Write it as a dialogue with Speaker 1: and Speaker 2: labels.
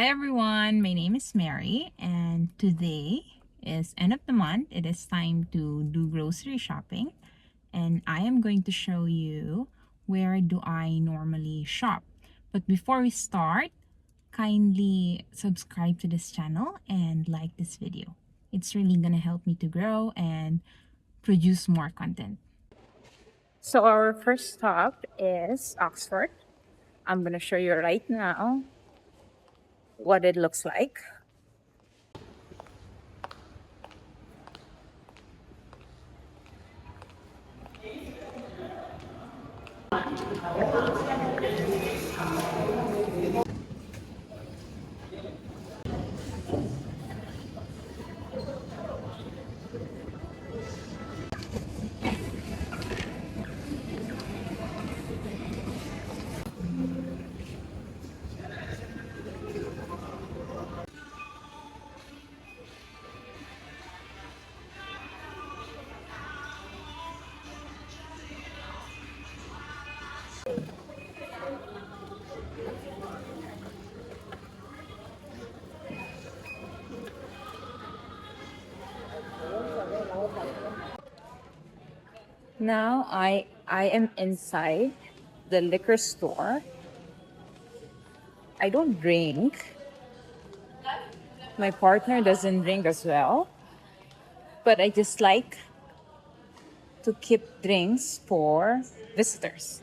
Speaker 1: Hi everyone, my name is Mary and today is end of the month. It is time to do grocery shopping and I am going to show you where do I normally shop. But before we start, kindly subscribe to this channel and like this video. It's really gonna help me to grow and produce more content. So our first stop is Oxford. I'm gonna show you right now what it looks like. Now I am inside the liquor store. I don't drink. My partner doesn't drink as well. But I just like to keep drinks for visitors.